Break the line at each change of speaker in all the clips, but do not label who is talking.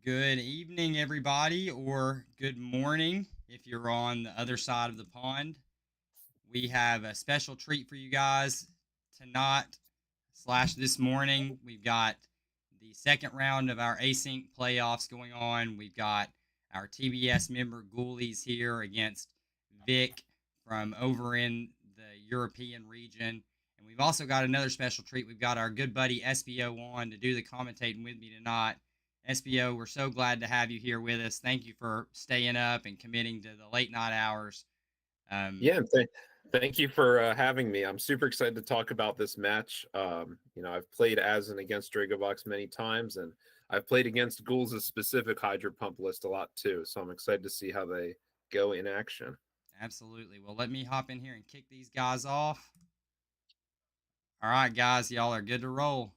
Good evening, everybody, or good morning if you're on the other side of the pond. We have a special treat for you guys tonight slash this morning. We've got the second round of our Async Playoffs going on. We've got our TBS member GHOULS here against Vic from over in the European region. And we've also got another special treat. We've got our good buddy Espio on to do the commentating with me tonight. Espio, we're so glad to have you here with us. Thank you for staying up and committing to the late night hours. Um,
Yeah, thank you for having me. I'm super excited to talk about this match. I've played as and against Dragobox many times, and I've played against GHOULS' specific Hydro Pump list a lot too. So I'm excited to see how they go in action.
Absolutely. Well, let me hop in here and kick these guys off. All right, guys, y'all are good to roll.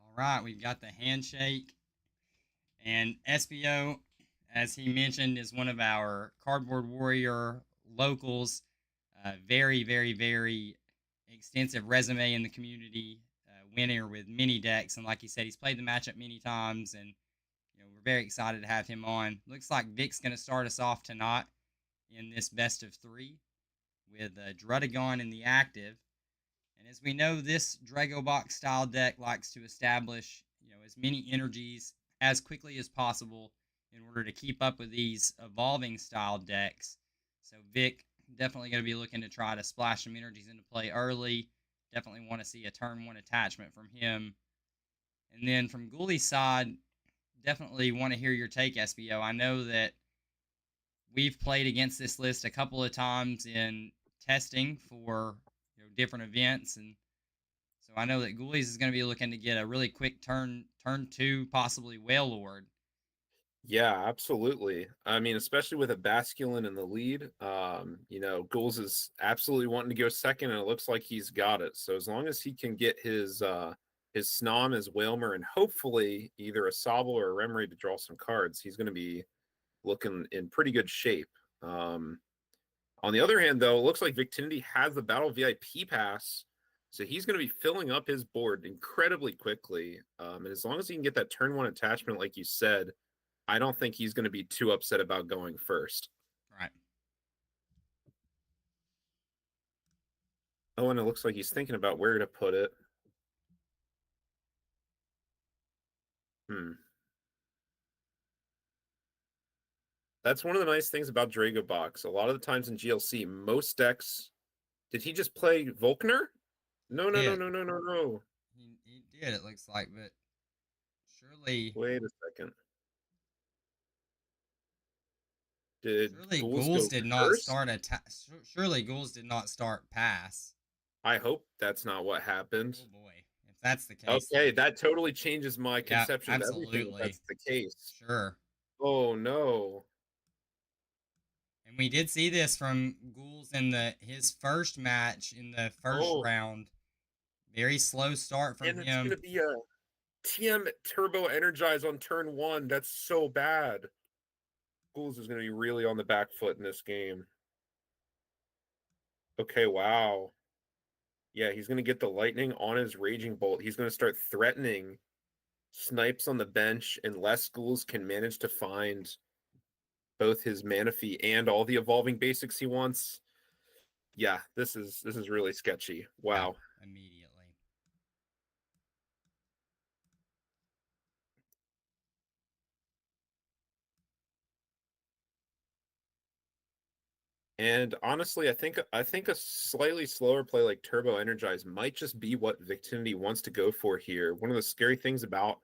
All right, we've got the handshake. And Espio, as he mentioned, is one of our Cardboard Warrior locals. Very, very, very extensive resume in the community. Winner with many decks. And like he said, he's played the matchup many times. And we're very excited to have him on. Looks like Vic's going to start us off tonight in this best of three with Drudagon in the active. And as we know, this Dragobox style deck likes to establish, as many energies as quickly as possible in order to keep up with these evolving style decks. So Vic definitely going to be looking to try to splash some energies into play early. Definitely want to see a turn one attachment from him. And then from GHOULS' side, definitely want to hear your take, SBO. I know that we've played against this list a couple of times in testing for different events, and so I know that GHOULS is going to be looking to get a really quick turn two, possibly Whale Lord.
Yeah, absolutely. I mean, especially with a Basculin in the lead, GHOULS is absolutely wanting to go second, and it looks like he's got it. So as long as he can get his Snom, his Whalmer, and hopefully either a Sobble or a Remoraid to draw some cards, he's going to be looking in pretty good shape. On the other hand, though, it looks like Victinity has the Battle VIP pass, so he's going to be filling up his board incredibly quickly. And as long as he can get that turn one attachment, like you said, I don't think he's going to be too upset about going first.
Right.
Oh, and it looks like he's thinking about where to put it. That's one of the nice things about Dragobox. A lot of the times in GLC, most decks. Did he just play Volkner? No, no, no,
Did
no, no, no, no.
he did? It looks like, but surely,
Wait a second. Did
surely
GHOULS
GHOULS
go
did not
first?
start surely GHOULS did not start pass.
I hope that's not what happened.
Oh boy, if that's the case,
Okay,
then
that totally changes my
yeah,
conception of everything if
absolutely,
that's the case.
sure.
Oh no.
And we did see this from GHOULS in the his first match in the first
Oh,
round. Very slow start from
and it's gonna
him.
be a TM Turbo Energize on turn one. That's so bad. GHOULS is gonna be really on the back foot in this game. Okay, wow. Yeah, he's gonna get the lightning on his Raging Bolt. He's gonna start threatening snipes on the bench unless GHOULS can manage to find both his Manaphy and all the evolving basics he wants. Yeah, this is really sketchy.
Yeah,
Wow.
immediately.
And honestly, I think a slightly slower play like Turbo Energize might just be what Victinity wants to go for here. One of the scary things about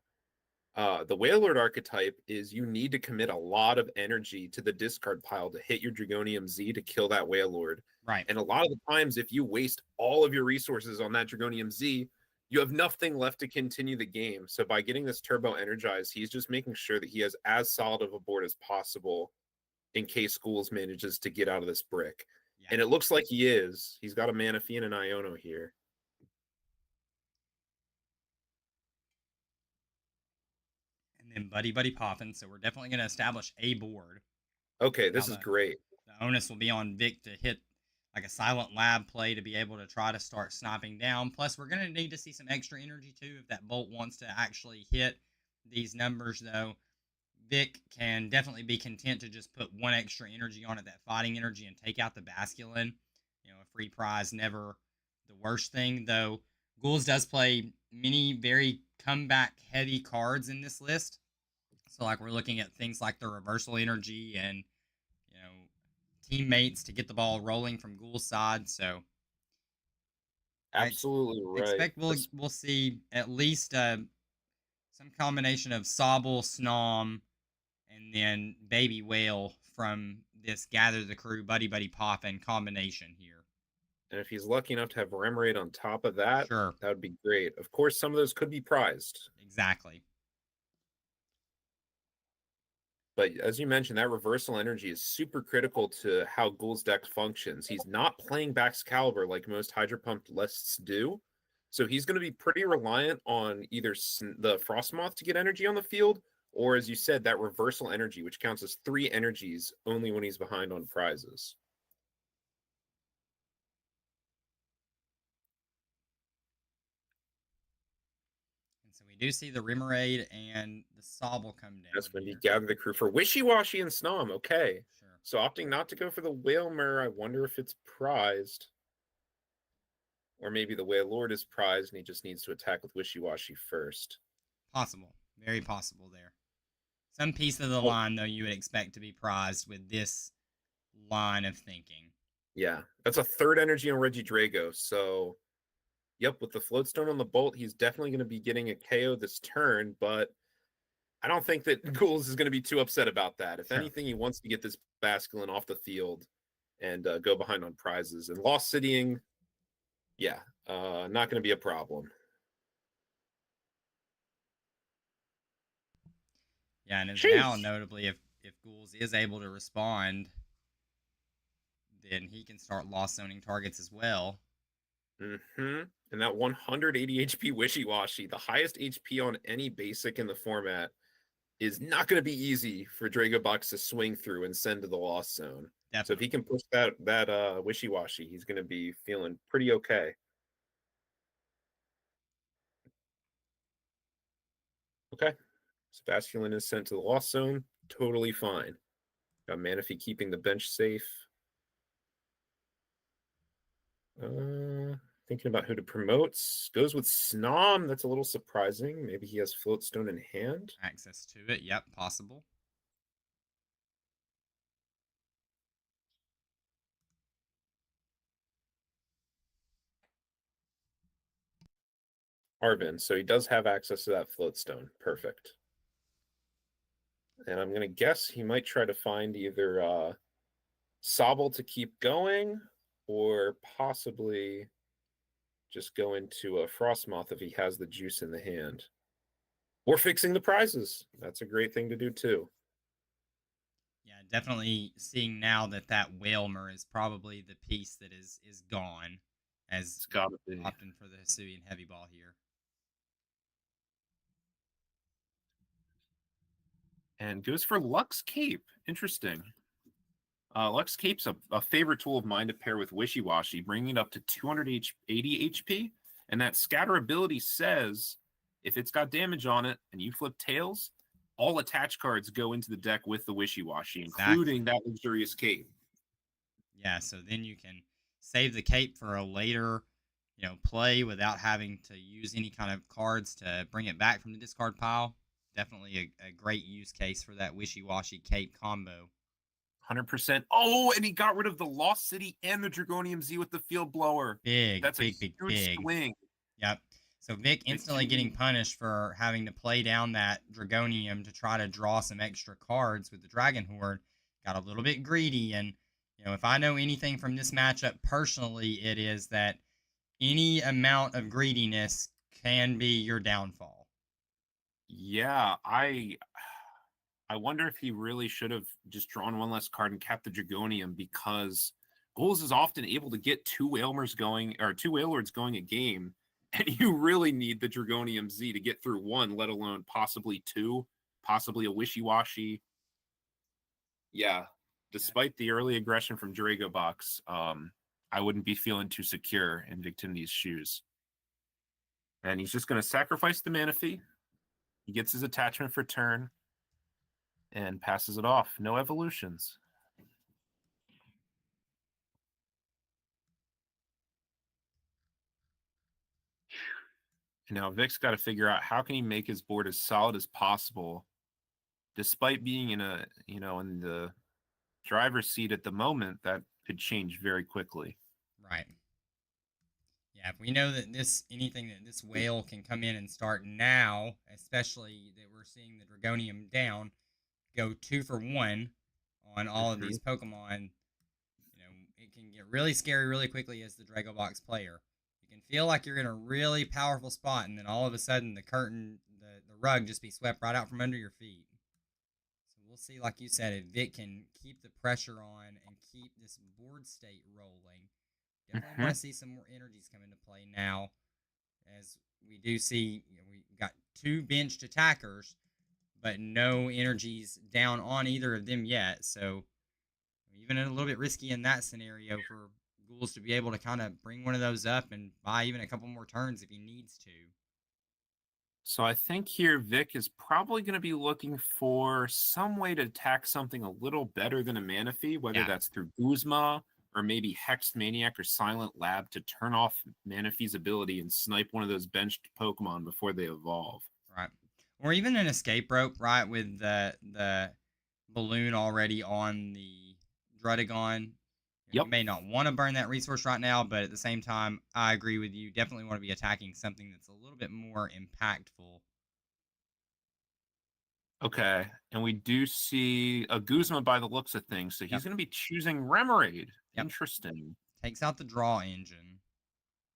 the Whalelord archetype is you need to commit a lot of energy to the discard pile to hit your Dragonium Z to kill that Whalelord.
Right.
And a lot of the times, if you waste all of your resources on that Dragonium Z, you have nothing left to continue the game. So by getting this Turbo Energize, he's just making sure that he has as solid of a board as possible in case GHOULS manages to get out of this brick.
Yeah.
And it looks like he is. He's got a Manaphy and an Iono here.
And then Buddy popping. So we're definitely going to establish a board.
Okay,
Now
this is great.
the onus will be on Vic to hit like a silent lab play to be able to try to start sniping down. Plus, we're going to need to see some extra energy too if that bolt wants to actually hit these numbers, though. Vic can definitely be content to just put one extra energy on it, that fighting energy, and take out the Basculin. A free prize, never the worst thing, though. GHOULS does play many very comeback heavy cards in this list. So, like, we're looking at things like the reversal energy and, you know, teammates to get the ball rolling from GHOULS' side. So,
Absolutely right.
expect we'll see at least some combination of Sobble, Snom, and then Baby Whale from this Gather the Crew, Buddy Buddy Pop and combination here.
And if he's lucky enough to have Remoraid on top of that,
Sure.
that would be great. Of course, some of those could be prized.
Exactly.
But as you mentioned, that reversal energy is super critical to how GHOULS deck functions. He's not playing Baxcalibur like most Hydro Pump lists do. So he's going to be pretty reliant on either the Frostmoth to get energy on the field, or as you said, that reversal energy, which counts as 3 energies only when he's behind on prizes.
And so we do see the Remoraid and the Sobble come down.
That's when you gather the crew for Wishy-Washy and Snom. Okay.
Sure.
So opting not to go for the Whalmer, I wonder if it's prized. Or maybe the Whale Lord is prized and he just needs to attack with Wishy-Washy first.
Possible. Very possible there. Some piece of the line, though, you would expect to be prized with this line of thinking.
Yeah, that's a 3rd energy on Regidrago. So, yep, with the Floatstone on the Bolt, he's definitely going to be getting a KO this turn, but I don't think that GHOULS is going to be too upset about that. If anything, he wants to get this Basculin off the field and go behind on prizes. And Lost Citying, yeah, not going to be a problem.
Yeah, and as now, notably, if GHOULS is able to respond, then he can start lost zoning targets as well.
And that 180 HP Wishy-Washy, the highest HP on any basic in the format, is not going to be easy for Dragobox to swing through and send to the lost zone. Definitely. So if he can push that Wishy-Washy, he's going to be feeling pretty okay. Okay. Sebastien is sent to the lost zone. Totally fine. Got Manaphy keeping the bench safe. Thinking about who to promote. Goes with Snom. That's a little surprising. Maybe he has Floatstone in hand.
Access to it. Yep, possible.
Arvin. So he does have access to that Floatstone. Perfect. And I'm going to guess he might try to find either Sobble to keep going or possibly just go into a Frostmoth if he has the juice in the hand. Or fixing the prizes. That's a great thing to do too.
Yeah, definitely seeing now that Whalmer is probably the piece that is gone, as
it's gotta be.
opting for the Hisuian Heavy Ball here.
And goes for Lux Cape. Interesting. Lux Cape's a favorite tool of mine to pair with Wishy-Washy, bringing it up to 280 HP. And that scatter ability says if it's got damage on it and you flip tails, all attached cards go into the deck with the Wishy-Washy, including that luxurious cape.
Yeah, so then you can save the cape for a later, play without having to use any kind of cards to bring it back from the discard pile. Definitely a great use case for that Wishy-Washy cape combo.
100%. Oh, and he got rid of the Lost City and the Dragonium Z with the Field Blower. That's a huge swing.
Yep. So Vic instantly getting punished for having to play down that Dragonium to try to draw some extra cards with the Dragon Horde. Got a little bit greedy, and if I know anything from this matchup personally, it is that any amount of greediness can be your downfall.
Yeah, I wonder if he really should have just drawn one less card and kept the Dragonium, because GHOULS is often able to get 2 Whalmers going, or 2 Whalelords going a game, and you really need the Dragonium Z to get through 1, let alone possibly 2, possibly a Wishy-Washy. Yeah, despite the early aggression from Dragobox, I wouldn't be feeling too secure in Victinity's shoes. And he's just going to sacrifice the Manaphy. He gets his attachment for turn and passes it off. No evolutions. And now Vic's got to figure out how can he make his board as solid as possible, despite being in in the driver's seat at the moment. That could change very quickly.
Right. Yeah, if we know that anything that this whale can come in and start now, especially that we're seeing the Dragonium down, go 2 for 1 on all of these Pokemon, it can get really scary really quickly as the Dragobox player. You can feel like you're in a really powerful spot, and then all of a sudden the rug just be swept right out from under your feet. So we'll see, like you said, if Vic can keep the pressure on and keep this board state rolling. Definitely want to see some more energies come into play now, as we do see we got 2 benched attackers, but no energies down on either of them yet. So even a little bit risky in that scenario for GHOULS to be able to kind of bring one of those up and buy even a couple more turns if he needs to.
So I think here Vic is probably going to be looking for some way to attack something a little better than a Manaphy, whether that's through Guzma or maybe Hex Maniac or Silent Lab to turn off Manaphy's ability and snipe one of those benched Pokemon before they evolve.
Right. Or even an escape rope, right, with the balloon already on the Drudagon. You may not want to burn that resource right now, but at the same time, I agree with you. Definitely want to be attacking something that's a little bit more impactful.
Okay, and we do see a Guzma by the looks of things, so he's going to be choosing Remoraid. Interesting.
Takes out the draw engine.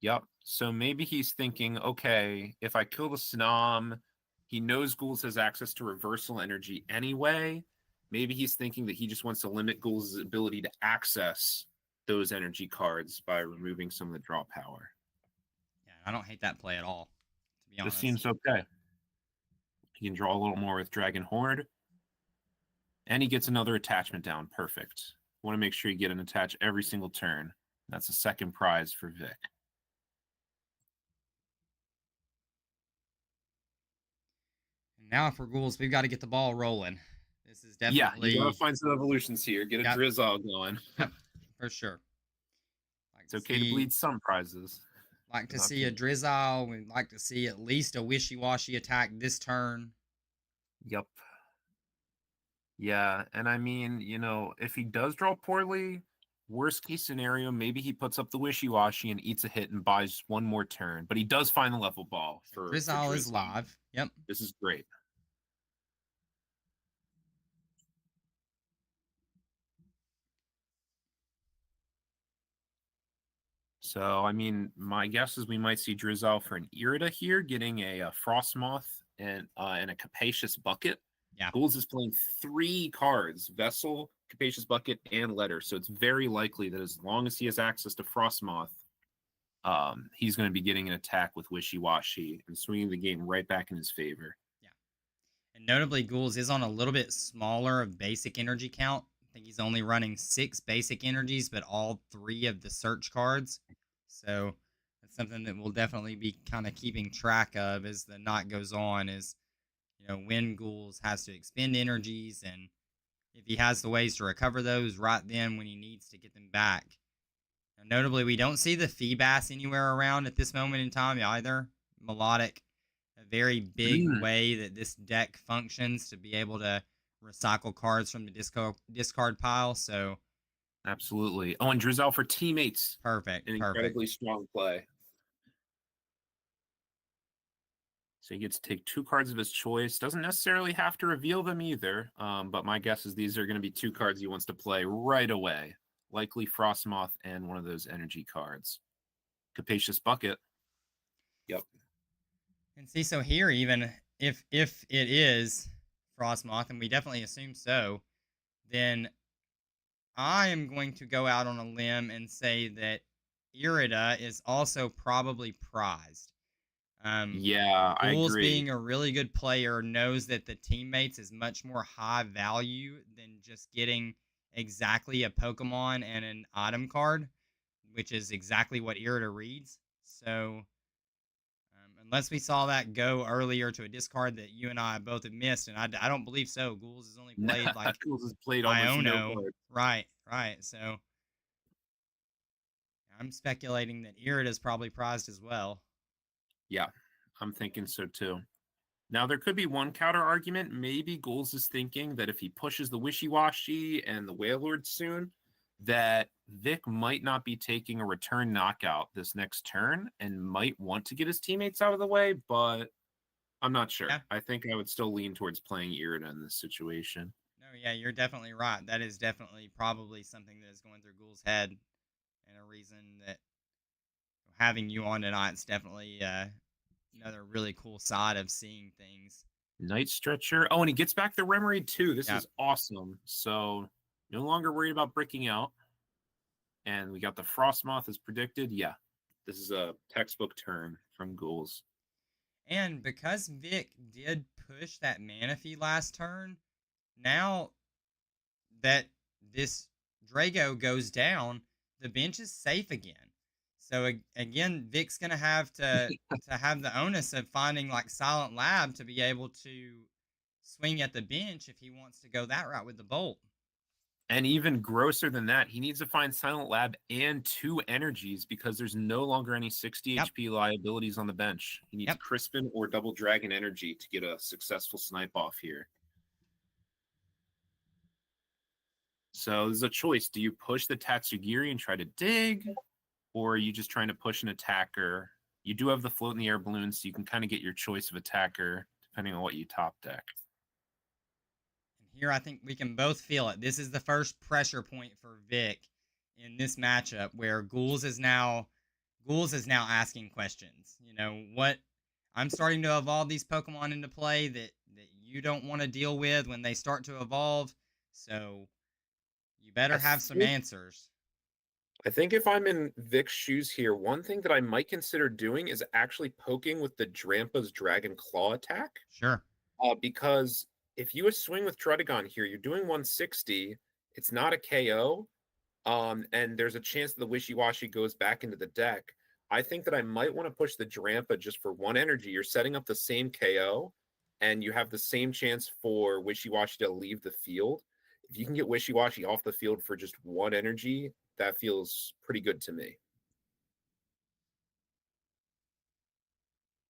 Yep. So maybe he's thinking, okay, if I kill the Snom, he knows GHOULS has access to reversal energy anyway. Maybe he's thinking that he just wants to limit GHOULS' ability to access those energy cards by removing some of the draw power.
Yeah, I don't hate that play at all, to be honest.
This seems okay. He can draw a little more with Dragon Horde. And he gets another attachment down. Perfect. Want to make sure you get an attach every single turn. That's a second prize for Vic.
And now for GHOULS, we've got to get the ball rolling. This is definitely...
Yeah, you got to find some evolutions here. Get a Drizzle going.
Yep, for sure.
It's okay to bleed some prizes.
Like to see a Drizzle. We'd like to see at least a Wishy-Washy attack this turn.
Yep. Yeah, and I mean, if he does draw poorly, worst case scenario, maybe he puts up the Wishy-Washy and eats a hit and buys one more turn. But he does find the level ball for
Drizzle is live. Yep.
This is great. So, I mean, my guess is we might see Drizzle for an Irida here, getting a Frostmoth and a Capacious Bucket.
Yeah.
GHOULS is playing 3 cards, Vessel, Capacious Bucket, and Letter. So it's very likely that as long as he has access to Frostmoth, he's going to be getting an attack with Wishy-Washy and swinging the game right back in his favor.
Yeah. And notably, GHOULS is on a little bit smaller of basic energy count. I think he's only running 6 basic energies, but all 3 of the search cards. So that's something that we'll definitely be kind of keeping track of as the night goes on, is when GHOULS has to expend energies, and if he has the ways to recover those right then when he needs to get them back. Now, notably, we don't see the Feebas anywhere around at this moment in time either. Melodic, a very big way that this deck functions to be able to recycle cards from the discard pile. So,
absolutely. Oh, and Drizzle for teammates.
Perfect.
An incredibly strong play. So he gets to take 2 cards of his choice. Doesn't necessarily have to reveal them either. But my guess is these are going to be 2 cards he wants to play right away. Likely Frostmoth and one of those energy cards. Capacious Bucket. Yep.
And see, so here, even if it is Frostmoth, and we definitely assume so, then I am going to go out on a limb and say that Irida is also probably prized.
Yeah, I
GHOULS,
agree.
being a really good player, knows that the teammates is much more high value than just getting exactly a Pokemon and an item card. which is exactly what Irida reads. So unless we saw that go earlier to a discard that you and I both have missed, and I don't believe so. GhoULS has only played like
GhoULS has played almost no
Iono.
cards.
Right. So I'm speculating that Irida's probably prized as well.
Yeah, I'm thinking so too. Now, there could be one counter argument. Maybe GhoULS is thinking that if he pushes the Wishy-Washy and the Wailord soon, that Vic might not be taking a return knockout this next turn and might want to get his teammates out of the way, but I'm not sure.
Yeah.
I think I would still lean towards playing Irida in this situation.
No, yeah, you're definitely right. That is definitely probably something that is going through GhoULS' head, and a reason that having you on tonight is definitely another really cool side of seeing things.
Night Stretcher. Oh, and he gets back the Remoraid too. This
Yep.
is awesome. So no longer worried about breaking out. And we got the Frostmoth as predicted. Yeah, this is a textbook turn from GhoULS.
And because Vic did push that Manaphy last turn, now that this Drago goes down, the bench is safe again. So again, Vic's gonna have to have the onus of finding like Silent Lab to be able to swing at the bench if he wants to go that route with the Bolt.
And even grosser than that, he needs to find Silent Lab and 2 energies because there's no longer any 60 HP liabilities on the bench. He needs Crispin or Double Dragon energy to get a successful snipe off here. So there's a choice. Do you push the Tatsugiri and try to dig? Or are you just trying to push an attacker? You do have the float in the air balloon, so you can kind of get your choice of attacker depending on what you top deck.
Here, I think we can both feel it. This is the first pressure point for Vic in this matchup, where GhoULS is now asking questions. You know what? I'm starting to evolve these Pokemon into play that you don't want to deal with when they start to evolve. So you better have some answers.
I think if I'm in Vic's shoes here, one thing that I might consider doing is actually poking with the Drampa's Dragon Claw attack.
Sure.
Because if you swing with Druddigon here, you're doing 160. It's not a KO. And there's a chance that the Wishy-Washy goes back into the deck. I think that I might want to push the Drampa just for 1 energy. You're setting up the same KO, and you have the same chance for Wishy-Washy to leave the field. If you can get Wishy-Washy off the field for just 1 energy, that feels pretty good to me.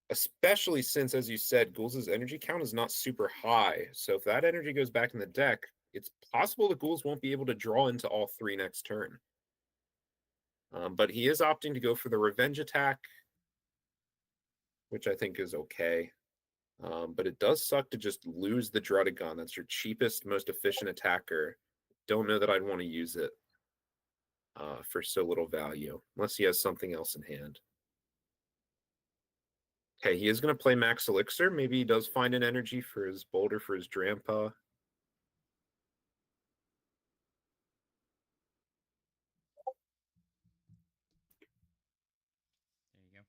Especially since, as you said, GhoULS' energy count is not super high. So if that energy goes back in the deck, it's possible that GhoULS won't be able to draw into all 3 next turn. But he is opting to go for the revenge attack, which I think is okay. But it does suck to just lose the Druddigon. That's your cheapest, most efficient attacker. Don't know that I'd want to use it for so little value, unless he has something else in hand. Okay, he is going to play Max Elixir. Maybe he does find an energy for his Boulder, for his Drampa.
There you go.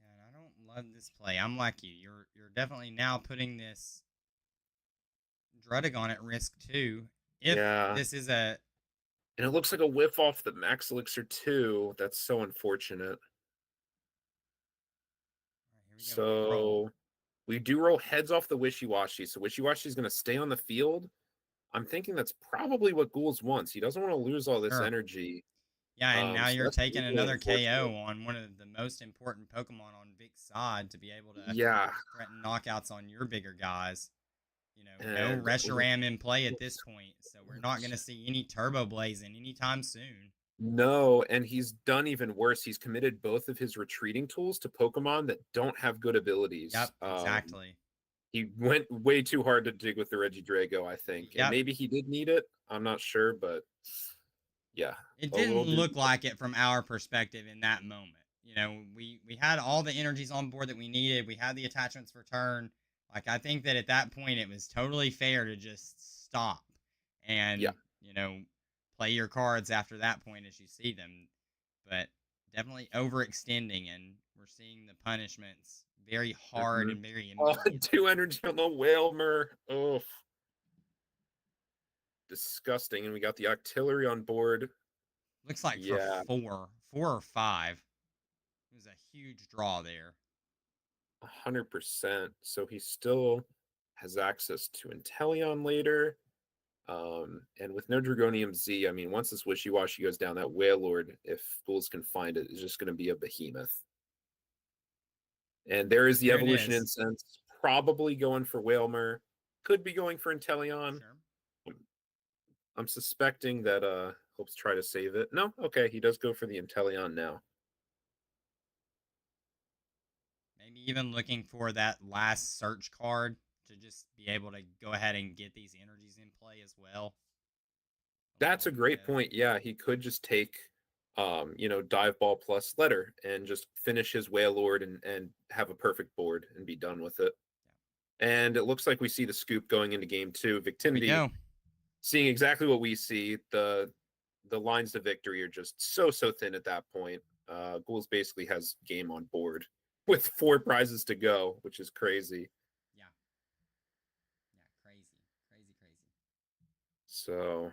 And I don't love this play. I'm like you. You're definitely now putting this Druddigon at risk too. If this is a
And it looks like a whiff off the Max Elixir too. That's so unfortunate. So we do roll heads off the Wishy-Washy. So Wishy-Washy is going to stay on the field. I'm thinking that's probably what GhoULS wants. He doesn't want to lose all this energy.
Yeah, and now you're taking another KO on one of the most important Pokemon on Vic's side to be able to threaten knockouts on your bigger guys. You know, no Reshiram in play at this point, so we're not going to see any Turbo Blazing anytime soon.
No, and he's done even worse. He's committed both of his retreating tools to Pokemon that don't have good abilities.
Yep, exactly.
He went way too hard to dig with the Regidrago, I think. And maybe he did need it. I'm not sure, but yeah.
It didn't look like it from our perspective in that moment. You know, we had all the energies on board that we needed. We had the attachments for turn. Like, I think that at that point, it was totally fair to just stop and, you know, play your cards after that point as you see them. But definitely overextending, and we're seeing the punishments very hard
Mhm.
and very
Oh,
immediate.
2 energy on the Whalmer. Oh, disgusting. And we got the artillery on board.
Looks like for
Yeah,
four or five. It was a huge draw there.
100%. So he still has access to Inteleon later. And with no Dragonium Z, I mean, once this Wishy-Washy goes down, that Wailord, if GHOULS can find it, is just going to be a behemoth. And there is the
There it
Evolution
is.
Incense, probably going for Whalmer. Could be going for Inteleon.
Sure.
I'm suspecting that hopes try to save it. No, okay, he does go for the Inteleon now.
Maybe even looking for that last search card to just be able to go ahead and get these energies in play as well.
That's a
Along
great
with,
point. Yeah, he could just take Dive Ball plus Letter and just finish his Wailord and have a perfect board and be done with it.
yeah.
And it looks like we see the scoop going into game 2.
There we
Victinity
go.
seeing exactly what we see. The lines to victory are just so thin at that point. GHOULS basically has game on board with 4 prizes to go, which is crazy.
Yeah. Yeah. Crazy. Crazy. Crazy.
So,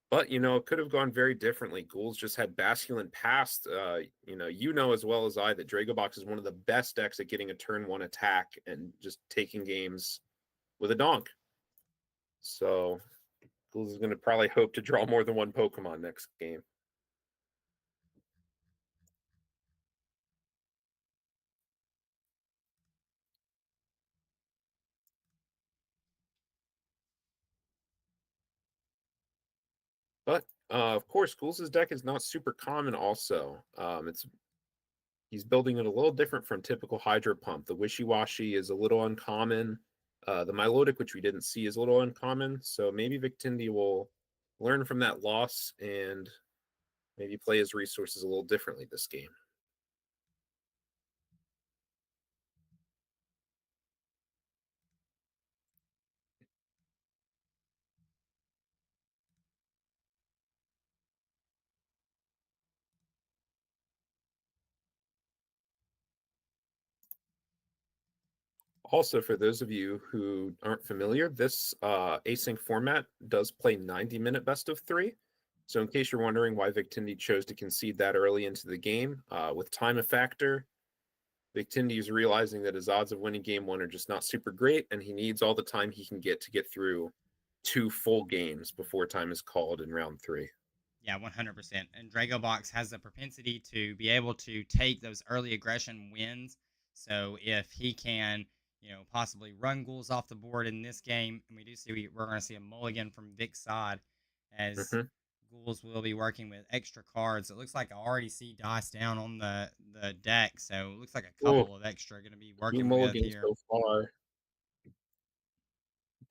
but it could have gone very differently. GHOULS just had Basculin past. As well as I that Dragobox is one of the best decks at getting a turn 1 attack and just taking games with a donk. So GHOULS is going to probably hope to draw more than one Pokemon next game. But of course, GHOULS' deck is not super common. Also, he's building it a little different from typical Hydro Pump. The Wishy-Washy is a little uncommon. The Milotic, which we didn't see, is a little uncommon. So maybe Victinity will learn from that loss and maybe play his resources a little differently this game. Also, for those of you who aren't familiar, this async format does play 90-minute best of 3. So in case you're wondering why Victinity chose to concede that early into the game, with time a factor, Victinity is realizing that his odds of winning game 1 are just not super great, and he needs all the time he can get to get through 2 full games before time is called in round 3.
Yeah, 100%. And Dragobox has the propensity to be able to take those early aggression wins. So if he can, possibly run ghouls off the board in this game, and we do see we're going to see a mulligan from Vic's side as
Mm-hmm.
ghouls will be working with extra cards. It looks like I already see dice down on the deck, so it looks like a
Oh,
couple of extra going to be
2
working with
mulligans
here.
so far.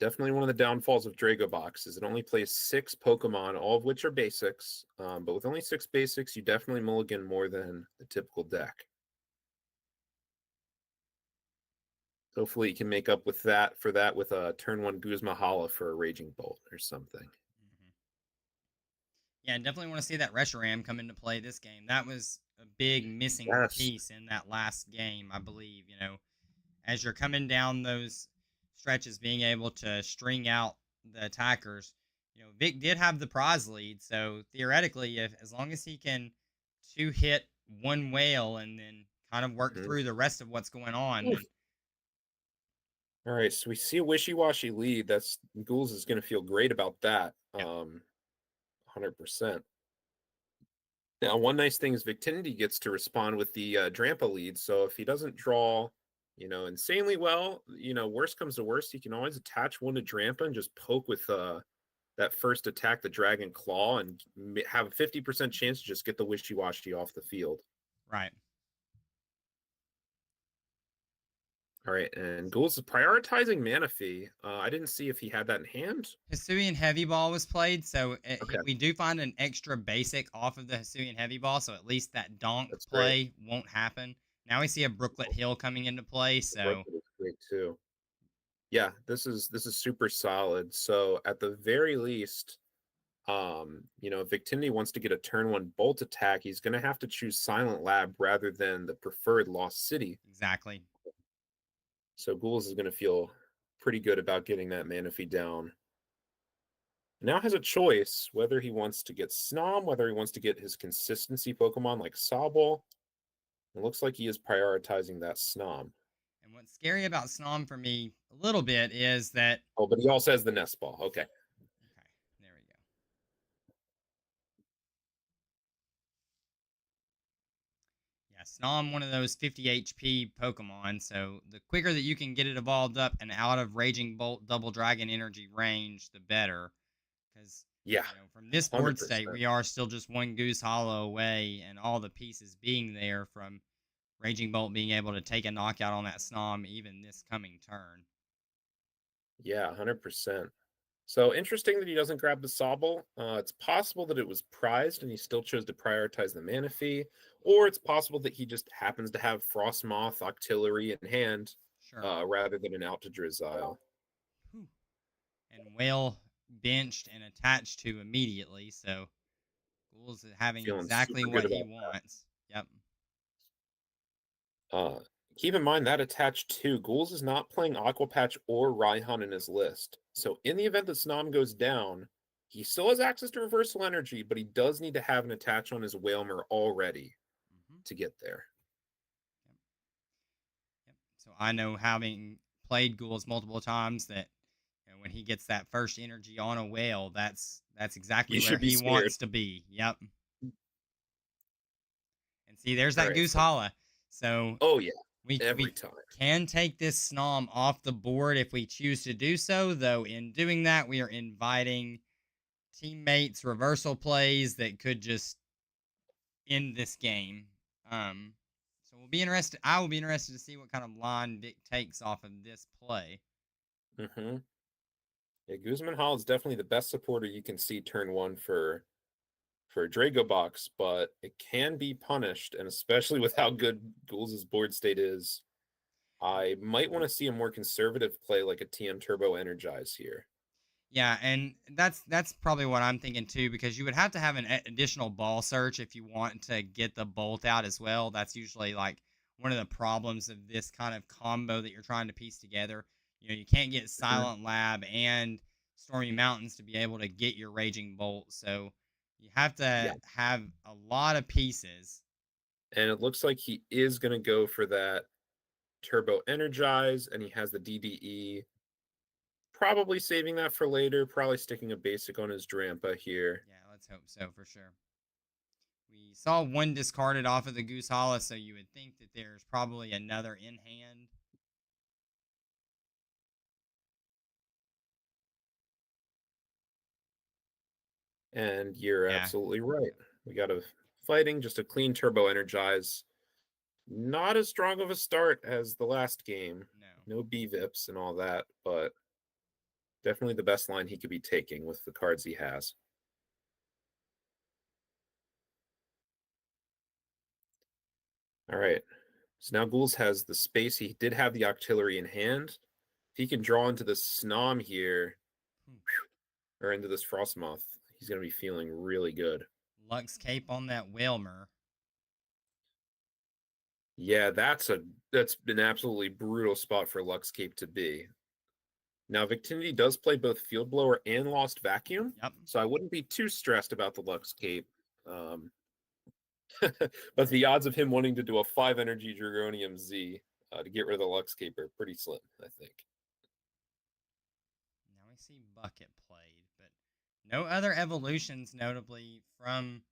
Definitely one of the downfalls of Dragobox is it only plays 6 Pokemon, all of which are basics. But with only 6 basics, you definitely mulligan more than the typical deck. Hopefully, you can make up with that with a turn 1 Guzma Hala for a Raging Bolt or something.
Mhm. Yeah, definitely want to see that Reshiram come into play this game. That was a big missing
Yes.
piece in that last game, I believe. As you're coming down those stretches, being able to string out the attackers. Vic did have the prize lead, so theoretically, if as long as he can two hit one whale and then kind of work
Mhm.
through the rest of what's going on,
Oof.
then
All right, so we see a wishy-washy lead. That's GHOULS is going to feel great about that.
yeah,
100%. Now, one nice thing is Victinity gets to respond with the Drampa lead. So if he doesn't draw, insanely well, worst comes to worst, he can always attach one to Drampa and just poke with that first attack, the Dragon Claw, and have a 50% chance to just get the wishy-washy off the field.
right.
All right, and GHOULS is prioritizing Manaphy. I didn't see if he had that in hand.
Hisuian Heavy Ball was played, so
Okay,
we do find an extra basic off of the Hisuian Heavy Ball, so at least that donk
that's great.
play won't happen. Now we see a Brooklet Hill coming into play,
The
so
Brookwood is great too. Yeah, this is super solid. So at the very least, If Victinity wants to get a turn one bolt attack, he's going to have to choose Silent Lab rather than the preferred Lost City.
Exactly.
So GhoULS is going to feel pretty good about getting that Manaphy down. Now has a choice whether he wants to get Snom, whether he wants to get his consistency Pokemon like Sobble. It looks like he is prioritizing that Snom.
And what's scary about Snom for me a little bit is that.
Oh, but he also has the Nest Ball. Okay.
Okay, there we go. Yeah, Snom, one of those 50 HP Pokemon. So the quicker that you can get it evolved up and out of Raging Bolt Double Dragon energy range, the better. Because
Yeah,
from this board state,
100%.
we are still just one Goose Hollow away, and all the pieces being there from Raging Bolt being able to take a knockout on that Snom even this coming turn.
Yeah, 100%. So interesting that he doesn't grab the Sobble. It's possible that it was prized and he still chose to prioritize the Manaphy, or it's possible that he just happens to have Frostmoth Octillery in hand
Sure.
rather than an out to Drizzile.
Whew. And Whale benched and attached to immediately, so GhoULS is having
Feeling
exactly
super good
what he
about
wants. Yep.
that. Keep in mind that attached to GhoULS is not playing Aqua Patch or Raihan in his list. So in the event that Snom goes down, he still has access to Reversal Energy, but he does need to have an attach on his Whalmer already to get there.
Yep. Yep. So I know, having played GhoULS multiple times, that when he gets that first energy on a whale, that's exactly
You
where
should be
he
scared.
wants to be. Yep. And see, there's
All
that
right.
Goose Holla. So
Oh yeah,
we
every time.
can take this Snom off the board if we choose to do so, though in doing that, we are inviting teammates' reversal plays that could just end this game. So we'll be interested. I will be interested to see what kind of line Vic takes off of this play.
Mm-hmm. Yeah, Guzman Hall is definitely the best supporter you can see turn one for Dragobox, but it can be punished, and especially with how good GhoULS' board state is, I might want to see a more conservative play like a TM Turbo Energize here.
Yeah, and that's probably what I'm thinking too, because you would have to have an additional ball search if you want to get the bolt out as well. That's usually like one of the problems of this kind of combo that you're trying to piece together. You can't get
Mhm.
Silent Lab and Stormy Mountains to be able to get your Raging Bolt. So you have
Yeah,
to have a lot of pieces.
and it looks like he is going to go for that Turbo Energize, and he has the DDE. Probably saving that for later, probably sticking a basic on his Drampa here.
Yeah, let's hope so for sure. We saw one discarded off of the Goose Hollow, so you would think that there's probably another in hand.
And you're
Yeah,
absolutely right. We got a fighting, just a clean Turbo Energize. Not as strong of a start as the last game.
no.
No BVIPs and all that, but definitely the best line he could be taking with the cards he has. All right. So now GhoULS has the space. He did have the Octillery in hand. If he can draw into this Snom here,
Hmm.
or into this Frostmoth, he's going to be feeling really good.
Lux Cape on that Whalmer.
Yeah, that's an absolutely brutal spot for Luxcape to be. Now, Victinity does play both Field Blower and Lost Vacuum,
Yep.
so I wouldn't be too stressed about the Luxcape. Um, but the odds of him wanting to do a 5 energy Dragonium Z to get rid of the Luxcape are pretty slim, I think.
Now we see Bucket played, but no other evolutions notably from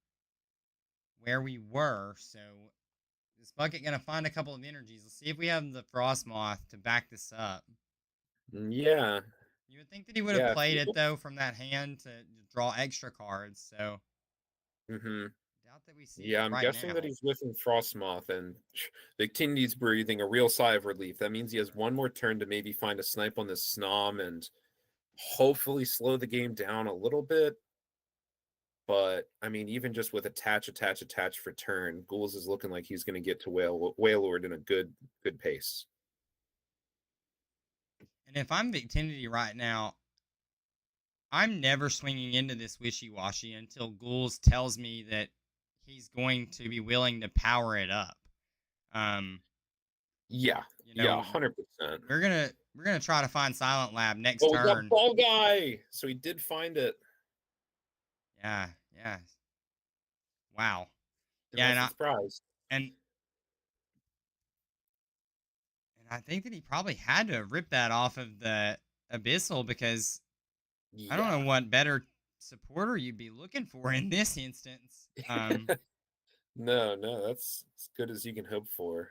where we were. So is Bucket going to find a couple of energies? Let's see if we have the Frostmoth to back this up.
Yeah,
You would think that he would have
yeah.
played it though from that hand to draw extra cards. So
Mm-hmm.
doubt that we see
Yeah,
it
I'm
right
guessing that
now.
he's whiffing Frostmoth, and Victinity's breathing a real sigh of relief. That means he has one more turn to maybe find a snipe on this Snom and hopefully slow the game down a little bit. But I mean, even just with attach for turn, GhoULS is looking like he's going to get to Wailord in a good pace.
And if I'm Victinity right now, I'm never swinging into this wishy-washy until GhoULS tells me that he's going to be willing to power it up. Um,
Yeah,
you
yeah,
know,
100%.
we're gonna try to find Silent Lab next
Oh, we got
turn.
Ball Guy, so he did find it,
Yeah, yeah. Wow. Yeah,
unless it's prize.
and and I think that he probably had to have ripped that off of the Abyssal because I don't
Yeah.
know what better supporter you'd be looking for in this instance.
No, no, that's as good as you can hope for.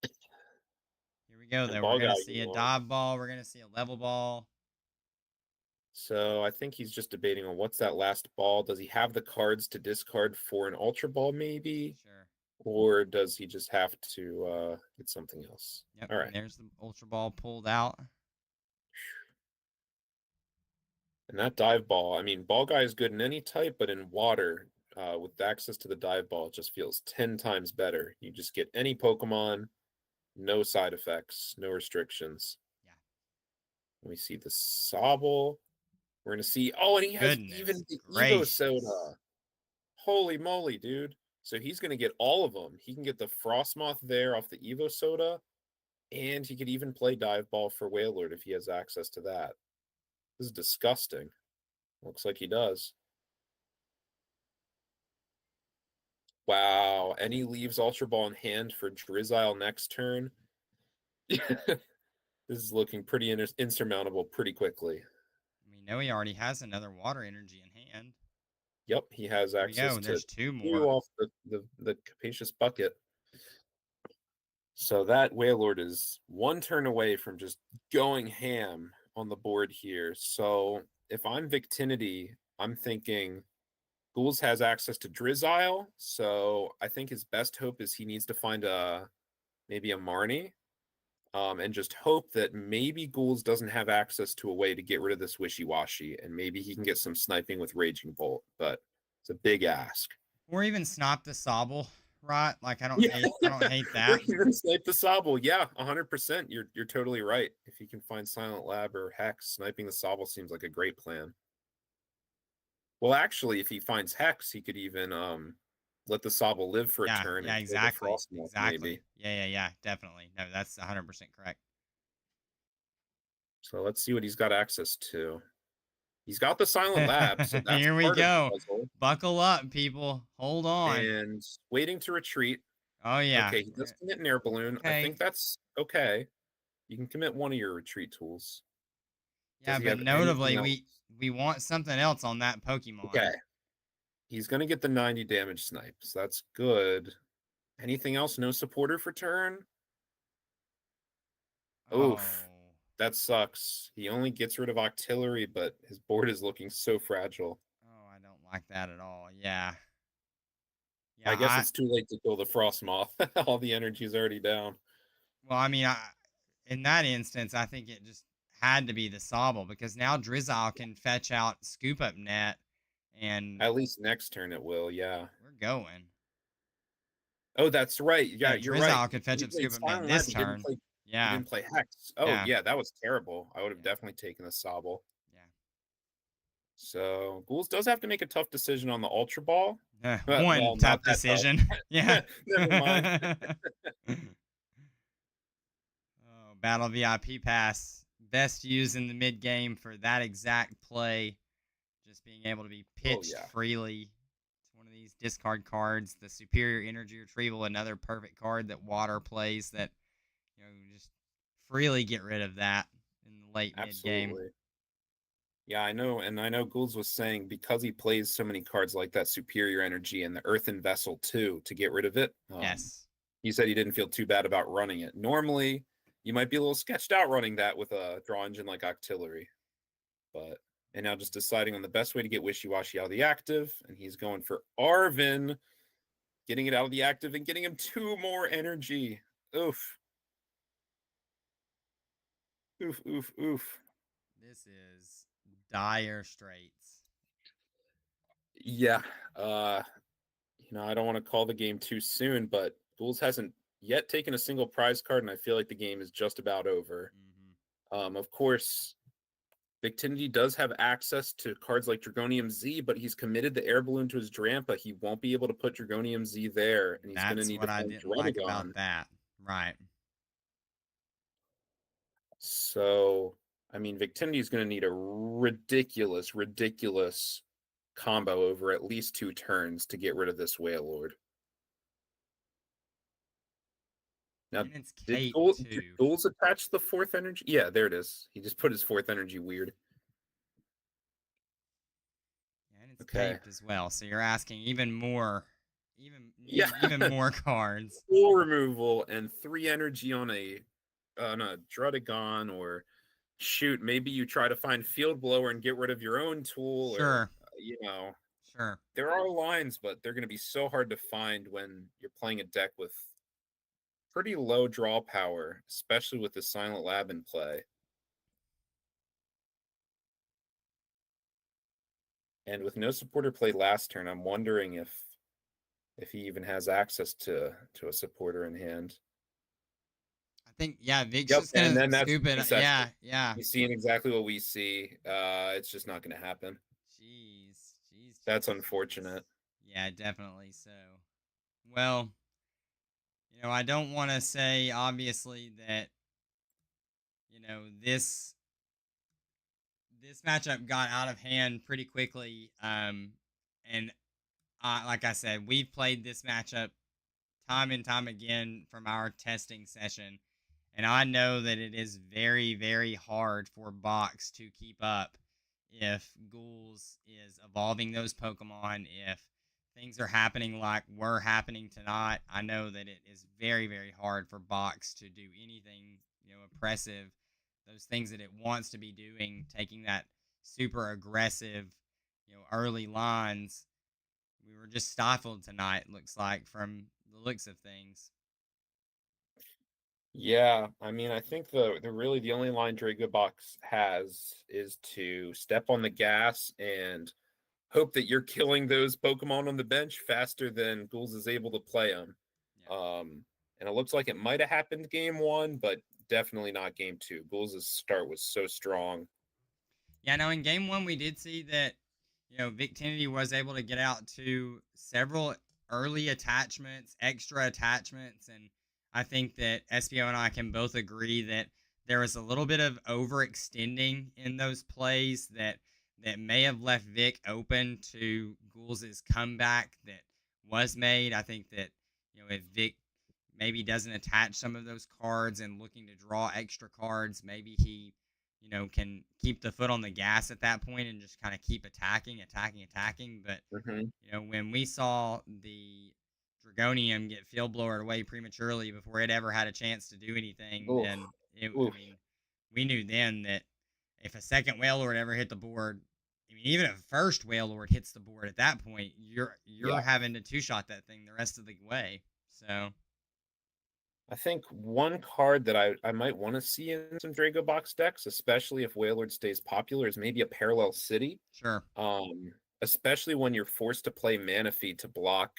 Here we go,
And
though. We're
Ball Guy,
gonna see a dive ball. We're gonna see a level ball.
so I think he's just debating on what's that last ball. Does he have the cards to discard for an Ultra Ball, maybe?
Sure.
Or does he just have to get something else?
Yep.
All
And
right.
there's the ultra ball pulled out.
And that dive ball, I mean, Ball Guy is good in any type, but in water, with access to the dive ball, it just feels 10 times better. You just get any Pokemon, no side effects, no restrictions.
Yeah.
We see the Sobble. We're going to see, oh, and he has
Goodness
even the Evo
gracious.
Soda. Holy moly, dude. So he's going to get all of them. He can get the Frostmoth there off the Evo Soda, and he could even play Dive Ball for Wailord if he has access to that. This is disgusting. Looks like he does. Wow. And he leaves Ultra Ball in hand for Drizzile next turn. This is looking pretty insurmountable pretty quickly.
We know he already has another water energy in hand.
Yep, he has
Here we
access
go.
to
There's two
two
more.
off the capacious bucket. So that Wailord is one turn away from just going ham on the board here. So if I'm Victinity, I'm thinking GhoULS has access to Drizzile. So I think his best hope is he needs to find maybe a Marnie. And just hope that maybe GhoULS doesn't have access to a way to get rid of this wishy-washy, and maybe he can get some sniping with Raging Bolt, but it's a big ask.
Or even Snop the Sobble, right? Like
Yeah,
I don't hate
or
that.
even snipe the Sobble. Yeah, 100%. You're totally right. If he can find Silent Lab or Hex, sniping the Sobble seems like a great plan. Well, actually, if he finds Hex, he could even let the Sobble live for a
Yeah,
turn
yeah,
and kill the
exactly.
Frostmoth,
Exactly.
maybe.
Yeah, definitely. No, that's 100% correct.
So let's see what he's got access to. He's got the Silent Lab, so that's
Here we
part of the
go.
puzzle.
Buckle up, people. Hold on.
And waiting to retreat.
Oh yeah.
Okay, he does commit an air balloon. I
Okay.
think that's okay. You can commit one of your retreat tools. Does
Yeah,
he
but
have anything
notably
else?
we want something else on that
Okay.
Pokemon.
He's going to get the 90 damage snipe, so that's good. Anything else? No supporter for turn? Oof.
Oh.
That sucks. He only gets rid of Octillery, but his board is looking so fragile.
Oh, I don't like that at all. Yeah.
I
Yeah,
guess it's too late to kill the Frostmoth. All the energy is already down.
well, I mean, in that instance, I think it just had to be the Sobble because now Drizzile can fetch out Scoop Up Net and
At least next turn it will, yeah.
we're going.
Oh, that's right. Yeah,
Yeah,
you're right.
Drizzile can fetch
He
up
played
Scoop Up Net
Silent Lab.
this turn.
He
Yeah,
didn't play Hex. Oh,
yeah,
yeah, that was terrible. I would have
yeah,
definitely taken the Sobble.
yeah.
So GhoULS does have to make a tough decision on the Ultra Ball.
One
Well, not
tough
that tough.
decision. Yeah.
Never mind.
Oh, Battle VIP Pass. Best used in the mid game for that exact play. Just being able to be
Oh
pitched
yeah,
freely. It's one of these discard cards. The Superior Energy Retrieval, another perfect card that Water plays that, just freely get rid of that in the late mid game.
absolutely. Yeah, I know, and I know GhoULS was saying because he plays so many cards like that Superior Energy and the Earthen Vessel too to get rid of it.
Yes.
He said he didn't feel too bad about running it. Normally, you might be a little sketched out running that with a draw engine like Octillery, but and now just deciding on the best way to get Wishy-Washy out of the active, and he's going for Arvin, getting it out of the active and getting him 2 more energy. Oof. Oof, oof, oof.
This is dire straits.
Yeah. Uh, I don't want to call the game too soon, but GhoULS hasn't yet taken a single prize card, and I feel like the game is just about over.
Mm-hmm.
Of course, Victinity does have access to cards like Dragonium Z, but he's committed the Air Balloon to his Drampa. He won't be able to put Dragonium Z there, and he's going to
That's
need to
what I
find
didn't like
Dredagon.
about that. Right.
So, I mean, Victinity is going to need a ridiculous combo over at least 2 turns to get rid of this Wailord. Now,
And it's
did
Cape too.
GHOULS attach the 4th energy? Yeah, there it is. He just put his 4th energy weird.
And it's
Okay.
caped as well. So you're asking even more,
Yeah.
even more cards.
Full removal and 3 energy on a Dredagon, or shoot, maybe you try to find Field Blower and get rid of your own tool,
Sure.
or
Sure.
there are lines, but they're going to be so hard to find when you're playing a deck with pretty low draw power, especially with the Silent Lab in play. And with no supporter play last turn, I'm wondering if he even has access to a supporter in hand.
I think Vic's
Yep,
just gonna
and then that's
scoop it.
incessant.
Yeah.
He's seeing exactly what we see. It's just not going to happen.
Jeez.
That's unfortunate.
Yeah, definitely so. Well, I don't want to say obviously that this matchup got out of hand pretty quickly. And like I said, we've played this matchup time and time again from our testing session. And I know that it is very, very hard for Box to keep up if GHOULS is evolving those Pokemon, if things are happening like were happening tonight. I know that it is very, very hard for Box to do anything, oppressive, those things that it wants to be doing, taking that super aggressive, early lines. We were just stifled tonight, looks like, from the looks of things.
Yeah, I mean, I think the only line Dragobox has is to step on the gas and hope that you're killing those Pokemon on the bench faster than GHOULS is able to play them.
Yeah.
And it looks like it might have happened game 1, but definitely not game 2. GHOULS' start was so strong.
Yeah, no, in game 1, we did see that, Victinity was able to get out to several early attachments, extra attachments, and I think that Espio and I can both agree that there was a little bit of overextending in those plays that may have left Vic open to GHOULS' comeback that was made. I think that, if Vic maybe doesn't attach some of those cards and looking to draw extra cards, maybe he can keep the foot on the gas at that point and just kind of keep attacking. But, when we saw the Dragonium get field blowered away prematurely before it ever had a chance to do anything, then we knew then that if a second Wailord ever hit the board, even if first Wailord hits the board at that point, you're having to two-shot that thing the rest of the way. So
I think one card that I might want to see in some Dragobox decks, especially if Wailord stays popular, is maybe a Parallel City.
Sure.
Especially when you're forced to play Mana Feed to block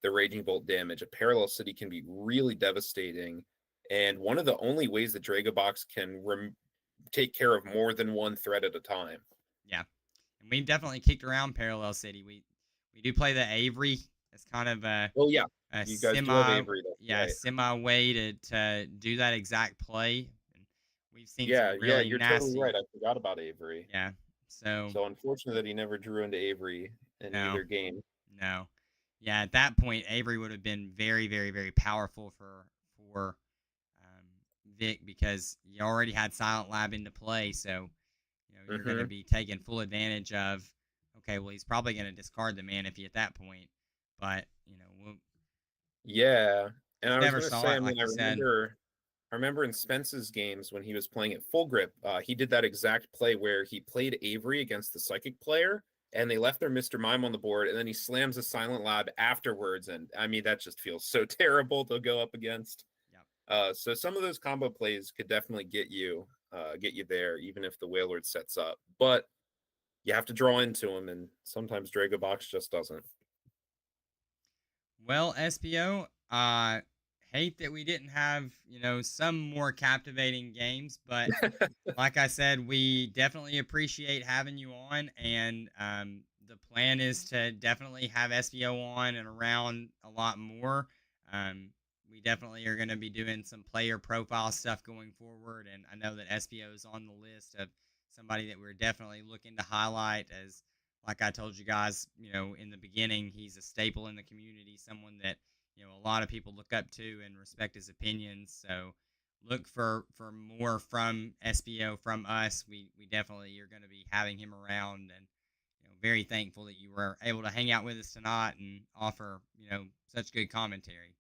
the Raging Bolt damage. A Parallel City can be really devastating. And one of the only ways that Dragobox can take care of more than one threat at a time.
Yeah. And we've definitely kicked around Parallel City. We do play the Avery as kind of a
you guys
semi,
do have Avery, right.
semi way to do that exact play. And we've seen some
you're
nasty.
totally right. I forgot about Avery.
Yeah. So
unfortunate that he never drew into Avery in either game.
No. Yeah, at that point, Avery would have been very, very, very powerful for Vic, because you already had Silent Lab into play. So you're going to be taking full advantage of. Okay, well, he's probably going to discard the Manaphy at that point, but
and I was going to say, I remember in Spence's games when he was playing at Full Grip, he did that exact play where he played Avery against the Psychic player, and they left their Mr. Mime on the board, and then he slams a Silent Lab afterwards, and I mean, that just feels so terrible to go up against.
Yep.
So some of those combo plays could definitely get you there, even if the Wailord sets up. But you have to draw into them, and sometimes Dragobox just doesn't.
Well, Espio, hate that we didn't have, some more captivating games, but like I said, we definitely appreciate having you on, and the plan is to definitely have SBO on and around a lot more. Um, we definitely are going to be doing some player profile stuff going forward, and I know that SBO is on the list of somebody that we're definitely looking to highlight as, like I told you guys, in the beginning, he's a staple in the community, someone that a lot of people look up to and respect his opinions. So look for more from SBO from us. We definitely are going to be having him around, and very thankful that you were able to hang out with us tonight and offer such good commentary.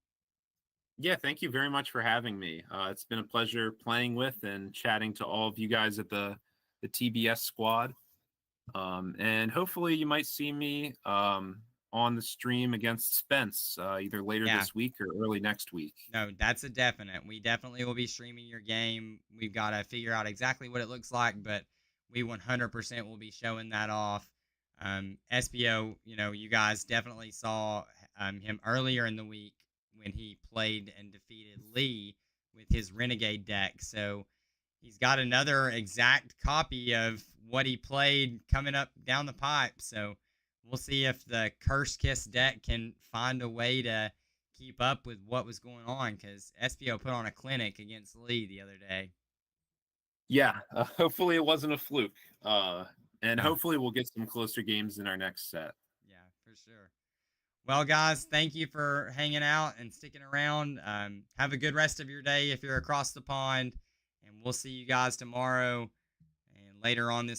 Yeah, thank you very much for having me. It's been a pleasure playing with and chatting to all of you guys at the TBS squad. And hopefully you might see me on the stream against Spence either later
Yeah,
this week or early next week.
no, that's a definite. We definitely will be streaming your game. We've got to figure out exactly what it looks like, but we 100% will be showing that off. SBO, you guys definitely saw him earlier in the week when he played and defeated Lee with his Renegade deck. So he's got another exact copy of what he played coming up down the pipe. So we'll see if the Curse Kiss deck can find a way to keep up with what was going on, because Espio put on a clinic against Lee the other day.
Yeah, hopefully it wasn't a fluke. And
Oh,
hopefully we'll get some closer games in our next set.
yeah, for sure. Well, guys, thank you for hanging out and sticking around. Have a good rest of your day if you're across the pond, and we'll see you guys tomorrow and later on this